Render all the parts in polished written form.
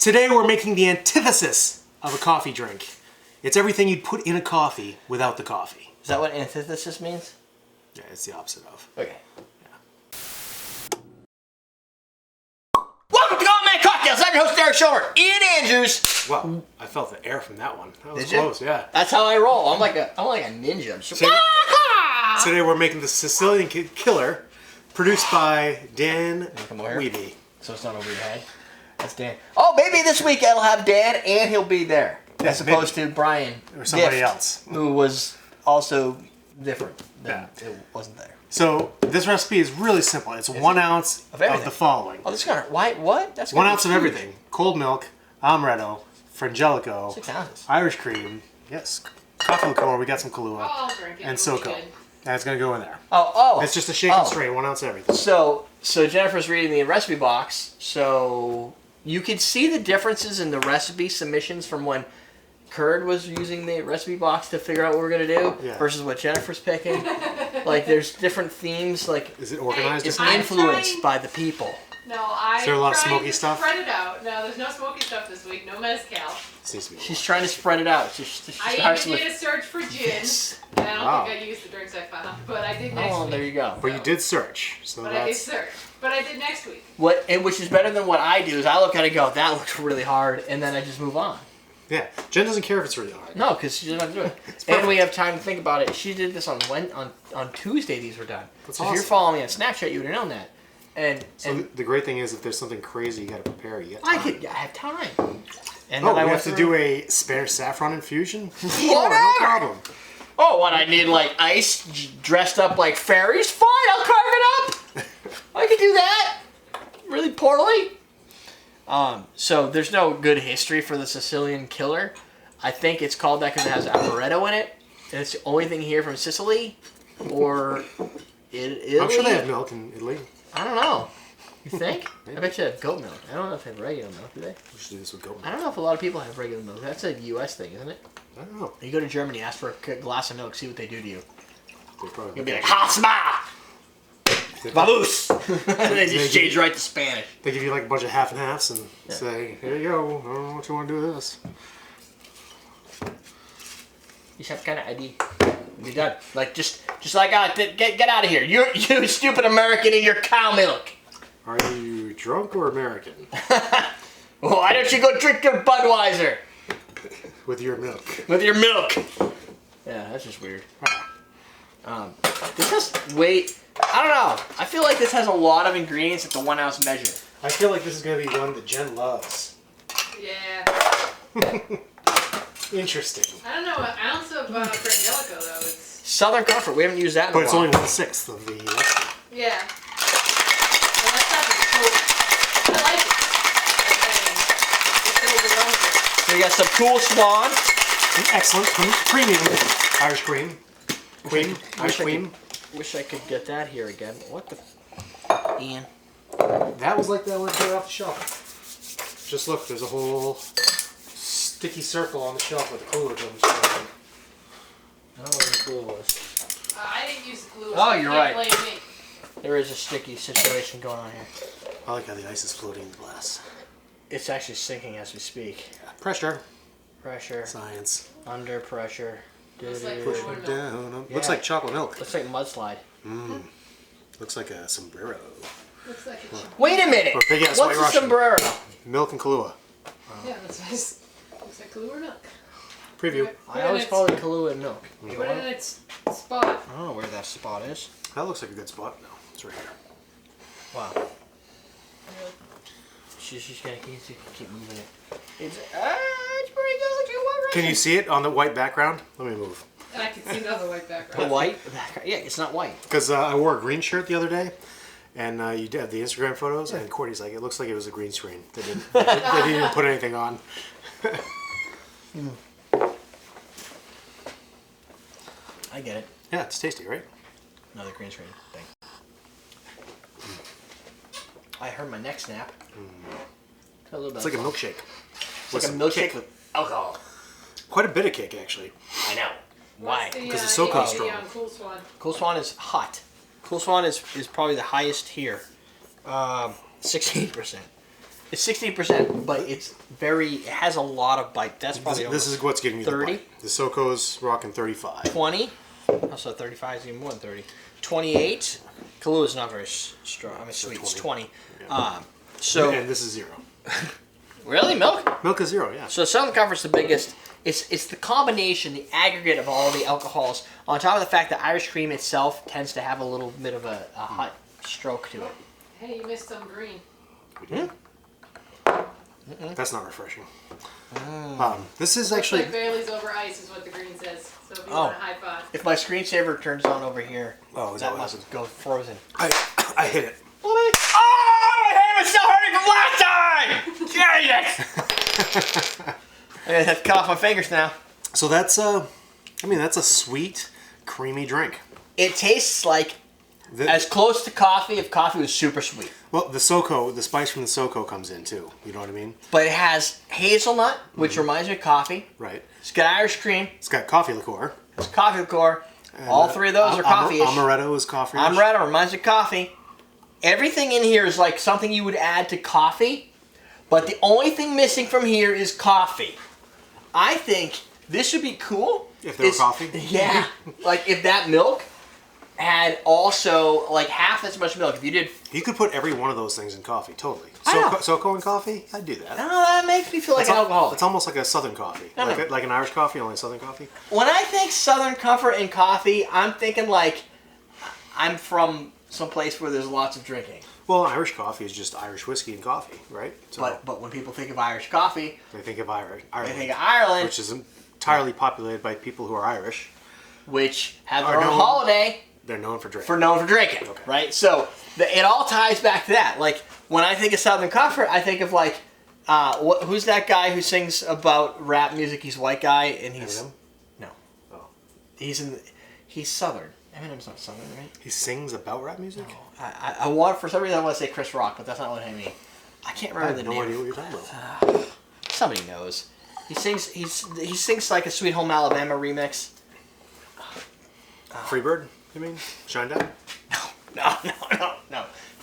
Today we're making the antithesis of a coffee drink. It's everything you'd put in a coffee without the coffee. Is that what antithesis means? Yeah, it's the opposite of. Okay. Welcome to Golden Man Cocktails. I'm your host, Derrick Schommer. Ian Andrews. Wow, I felt the air from that one. That was Did close, you? Yeah. That's how I roll. I'm like a ninja. Today we're making the Sicilian Killer, produced by Dan Weeby. So it's not over your head. That's Dan. Oh, maybe this week I'll have Dan and he'll be there. As opposed to Brian. Or somebody Gift, else. Who was also different. It wasn't there. So this recipe is really simple. It's 1 ounce of the following. Oh, this got why? What? That's 1 ounce of everything: cold milk, Amaretto, Frangelico, 6 ounces. Irish cream, yes, coffee liqueur. We got some Kahlua, I'll drink it. and SoCo. And it's gonna go in there. Oh. It's just a shake and strain. 1 ounce of everything. So Jennifer's reading the recipe box, so you could see the differences in the recipe submissions from when Curd was using the recipe box to figure out what we're gonna do versus what Jennifer's picking. Like, there's different themes. Like, is it organized? It's influenced by the people. No, Is there a lot of smoky stuff? Spread it out. No, there's no smoky stuff this week. No mezcal. She's trying to spread it out. She I even did a search for gin, and I don't think I used the drinks I found, but I did next week. Oh, there you go. But you did search, so I did search. But I did next week. Which is better than what I do is I look at it and go, that looks really hard, and then I just move on. Yeah, Jen doesn't care if it's really hard. No, because she doesn't have to do it. And we have time to think about it. She did this on Tuesday. These were done. That's so awesome. If you're following me on Snapchat, you would have known that. And the great thing is, if there's something crazy you got to prepare, you got time. I have time. And we then I have to do a Spanish saffron infusion? Whatever. No problem. Oh, what, I need like ice dressed up like fairies? Fine, I'll carve it up. I can do that. Really poorly. So there's no good history for the Sicilian Killer. I think it's called that because it has Amaretto in it. And it's the only thing here from Sicily. Or Italy. I'm sure they have milk in Italy. I don't know. You think? I bet you have goat milk. I don't know if they have regular milk, do they? We should do this with goat milk. I don't know if a lot of people have regular milk. That's a U.S. thing, isn't it? I don't know. You go to Germany, ask for a glass of milk, see what they do to you. You'll be like, Hasma! Vamos! And they just change right to Spanish. They give you like a bunch of half and halves and say, here you go, I don't know what you want to do with this. You have kind of ID. Be done. Like, just like, get out of here. You stupid American and your cow milk. Are you drunk or American? Well, why don't you go drink your Budweiser? With your milk. With your milk. Yeah, that's just weird. This has I don't know. I feel like this has a lot of ingredients at the 1 ounce measure. I feel like this is going to be one that Jen loves. Yeah. Interesting. I don't know. An ounce of Frangelico, though. It's Southern Comfort. We haven't used that in a while. But it's only 1/6 of the recipe. Yeah. Well, that stuff is cool. I like it. So we got some Cool Swan. Excellent. Premium Irish cream. Irish cream. Wish I could get that here again. What the Ian? That was like that one right off the shelf. Just look, there's a whole sticky circle on the shelf with the cooler comes. I don't know what the Kahlua was. I didn't use the Kahlua. Oh, you're right. Blame me. There is a sticky situation going on here. I like how the ice is floating in the glass. It's actually sinking as we speak. Pressure. Pressure. Science. Under pressure. Looks like Push it down. Looks like chocolate milk. Looks like mudslide. Looks like a sombrero. Looks like a Wait a minute. Or big ass What's White a Russian. sombrero? Milk and Kahlua. Yeah, that's nice. Looks like Kahlua milk. Preview. I always call it Kahlua and milk. Put it in its spot. I don't know where that spot is. That looks like a good spot. No, it's right here. Wow. She's gonna keep moving it. It's pretty good. Can you see it on the white background? Let me move. I can see another white background. The white? Yeah, it's not white. Because I wore a green shirt the other day, and you did the Instagram photos, and Courtney's like, it looks like it was a green screen. They didn't even put anything on. I get it. Yeah, it's tasty, right? Another green screen thing. I heard my neck snap. A little bit. It's like a milkshake. It's like a milkshake with alcohol. Quite a bit of kick, actually. I know. Why? Because it's so cold strong. Cool Swan. Cool Swan is hot. Cool Swan is probably the highest here. 16%. It's 16%, but it has a lot of bite. That's probably This is what's giving me 30? the bite. The SoCo's rocking 35. 20. Also, 35 is even more than 30. 28. Kahlua not very strong. I mean, sweet. It's 20. Yeah. And this is 0. Really? Milk? Milk is 0, yeah. So Southern Comfort's the biggest. It's the combination, the aggregate of all the alcohols, on top of the fact that Irish cream itself tends to have a little bit of a hot stroke to it. Hey, you missed some green. We did. That's not refreshing. This is Looks actually... like Bailey's over ice is what the green says. So if you want a high five. If my screensaver turns on over here, Oh, is that that what must go frozen. I hit it. Oh, my hand was still hurting from last time! Dang it! I'm gonna have to cut off my fingers now. So that's that's a sweet, creamy drink. It tastes like as close to coffee if coffee was super sweet. Well, the spice from the SoCo comes in too. You know what I mean? But it has hazelnut, which reminds me of coffee. Right. It's got Irish cream. It's got coffee liqueur. It's coffee liqueur. All three of those are coffee-ish. Amaretto is coffee. Amaretto reminds me of coffee. Everything in here is like something you would add to coffee, but the only thing missing from here is coffee. I think this would be cool. If there were coffee? Yeah. Like if that milk had also like half as much milk. If you did... You could put every one of those things in coffee, totally. I know. SoCo and coffee? I'd do that. No, that makes me feel like an alcoholic. It's almost like a Southern coffee. Like an Irish coffee, only Southern coffee. When I think Southern Comfort and coffee, I'm thinking like I'm from someplace where there's lots of drinking. Well, Irish coffee is just Irish whiskey and coffee, right? So But when people think of Irish coffee, they think of Ireland. they think of Ireland, Which is entirely populated by people who are Irish. which have their own holiday. They're known for drinking. Known for drinking, Okay. right? So it all ties back to that. Like when I think of Southern Comfort, I think of like who's that guy who sings about rap music? He's a white guy and he's Eminem? no, Oh. he's Southern. Eminem's not Southern, right? He sings about rap music? I want for some reason I want to say Chris Rock, but that's not what I mean. I can't I remember have the no name. idea what you're talking about. Somebody knows. He sings like a Sweet Home Alabama remix. Freebird, you mean? Shinedown?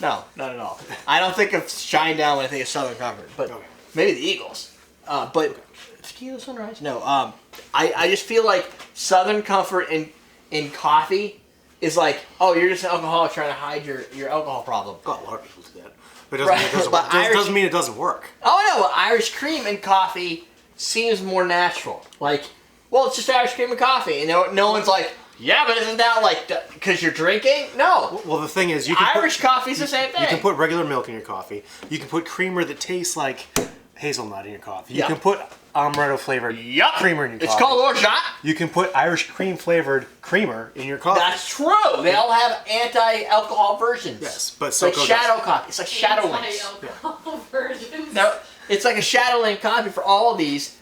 No, not at all. I don't think of Shinedown when I think of Southern Comfort, but Okay. maybe the Eagles. But Tequila Sunrise? No. I just feel like Southern Comfort in coffee is like, oh, you're just an alcoholic trying to hide your alcohol problem. Got a lot of people do that. But it doesn't mean it doesn't work. Oh no, Irish cream and coffee seems more natural. Like, well, it's just Irish cream and coffee, and no one's like, yeah, but isn't that like because you're drinking? No. Well, the thing is, Irish coffee's the same thing. You can put regular milk in your coffee. You can put creamer that tastes like hazelnut in your coffee. You Yeah. can put amaretto flavored creamer in your coffee. It's called orgeat. You can put Irish cream flavored creamer in your coffee. That's true. They all have anti-alcohol versions. Yes, but it's like SoCo shadow doesn't. coffee. It's like shadow links. Alcohol versions. No, it's like a shadow link coffee for all of these.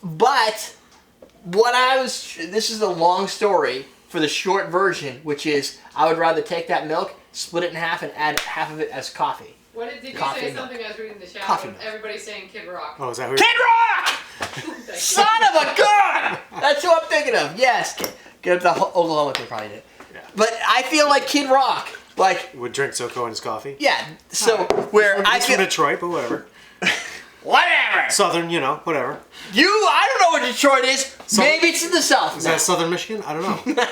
But this is a long story for the short version, which is I would rather take that milk, split it in half, and add half of it as coffee. What did you Coffee say milk. something I was reading in the chat? Coffee milk. Everybody's saying Kid Rock. Oh, is that who? Kid Rock! Son of a gun! That's who I'm thinking of. Yes. Get up the Oklahoma thing, probably did. Yeah. But I feel like Kid Rock. Like, Would drink SoCo in his coffee? yeah. So, where I He's feel... from Detroit, but whatever. Whatever! Southern, whatever. I don't know what Detroit is. Maybe it's in the south. Is that Southern Michigan? I don't know.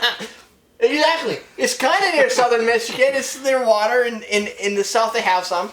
Exactly. It's kind of near southern Michigan. It's near water. In the south they have some.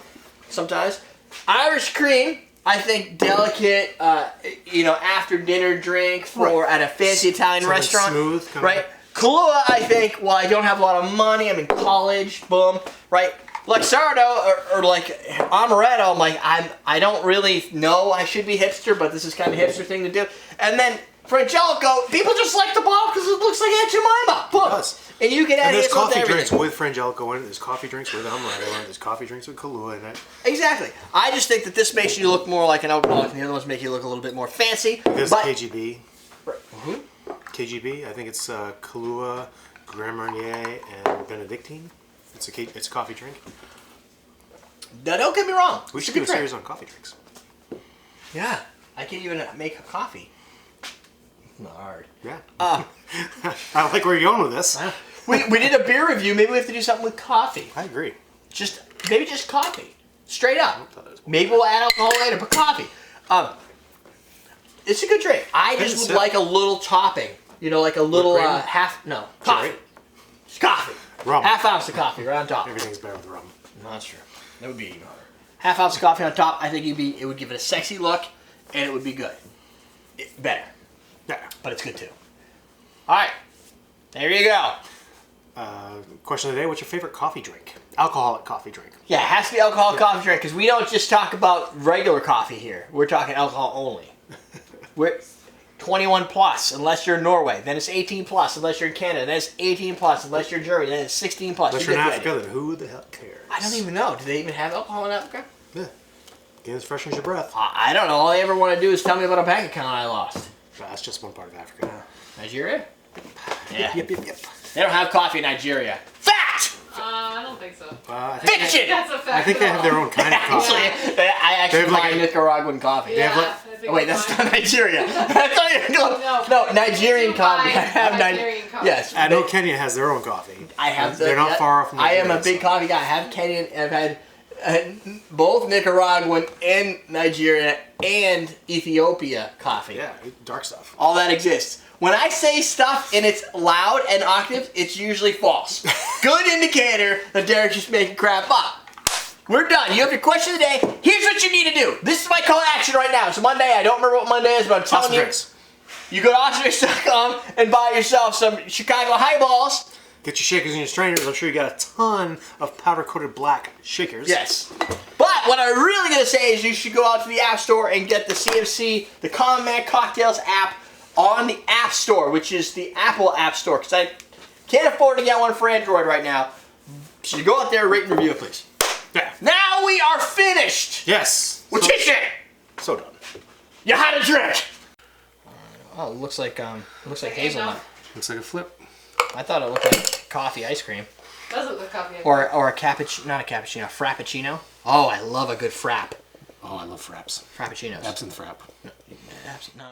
Sometimes. Irish cream, I think delicate, after dinner drink for at a fancy Italian Something restaurant. smooth, kinda. Right? Kahlua, I think, well, I don't have a lot of money. I'm in college. Boom. Right? Like sourdough or like amaretto, I'm like, I don't really know I should be hipster, but this is kind of a hipster thing to do. And then Frangelico, people just like the bottle because it looks like Aunt Jemima. Boom. It does. And you can add And there's hazelnut to coffee everything. drinks with Frangelico in it. There's coffee drinks with Amaretto in it. There's coffee drinks with Kahlua in it. Exactly. I just think that this makes you look more like an alcoholic, and the other ones make you look a little bit more fancy. There's But KGB. KGB. I think it's Kahlua, Grand Marnier, and Benedictine. It's a coffee drink. now, don't get me wrong. We It's should a do a good drink. series on coffee drinks. Yeah, I can even make a coffee. Not hard. Yeah. I like where you're going with this. We did a beer review. Maybe we have to do something with coffee. I agree. Maybe just coffee. Straight up. Maybe we'll add alcohol later, but coffee. It's a good drink. I just would like a little topping. You know, like a little coffee. It's coffee. Rum. Half ounce of coffee right on top. Everything's better with rum. No, that's true. That would be even harder. Half ounce of coffee on top. I think it would give it a sexy look, and it would be good. Better. Yeah. But it's good too. All right. There you go. Question of the day, what's your favorite coffee drink? Alcoholic coffee drink. Yeah, it has to be alcoholic coffee drink because we don't just talk about regular coffee here. We're talking alcohol only. We're 21 plus unless you're in Norway. Then it's 18 plus unless you're in Canada. Then it's 18 plus unless you're in Germany. Then it's 16 plus. Unless you're in Africa, then who the hell cares? I don't even know. Do they even have alcohol in Africa? Yeah. Guinness freshens your breath. I don't know. All they ever want to do is tell me about a bank account I lost. That's just one part of Africa. Nigeria? Yeah. Yep. They don't have coffee in Nigeria. Fact! I don't think so. Fiction! That's a fact. I think they have their own kind of coffee. I actually have like buy Nicaraguan coffee. Yeah, have I think Wait, it's that's fine. not Nigeria. That's not even no, Nigerian You coffee. buy I have Nigerian coffee. Yes. I know Kenya has their own coffee. I have. They're not far off from I am Nigeria, a big so. coffee guy. I have Kenyan. I've had both Nicaraguan and Nigeria and Ethiopia coffee. Yeah, dark stuff. All that exists. When I say stuff and it's loud and octave, it's usually false. Good indicator that Derrick's just making crap up. We're done. You have your question of the day. Here's what you need to do. This is my call to action right now. It's Monday. I don't remember what Monday is, but I'm telling you. You go to OxyDrinks.com and buy yourself some Chicago highballs. Get your shakers and your strainers. I'm sure you got a ton of powder-coated black shakers. Yes. But what I'm really going to say is you should go out to the App Store and get the CMC, the Common Man Cocktails app on the App Store, which is the Apple App Store, because I can't afford to get one for Android right now. So you go out there, rate and review it, please. Yeah. Now we are finished. Yes. Which is it? So done. You had a drink. Oh, it looks like hazelnut. Looks like a flip. I thought it looked like coffee ice cream. Doesn't look coffee. Or a cappuccino, not a cappuccino, a frappuccino. Oh, I love a good frap. Oh, I love fraps. Frappuccinos. Absinthe frap. No.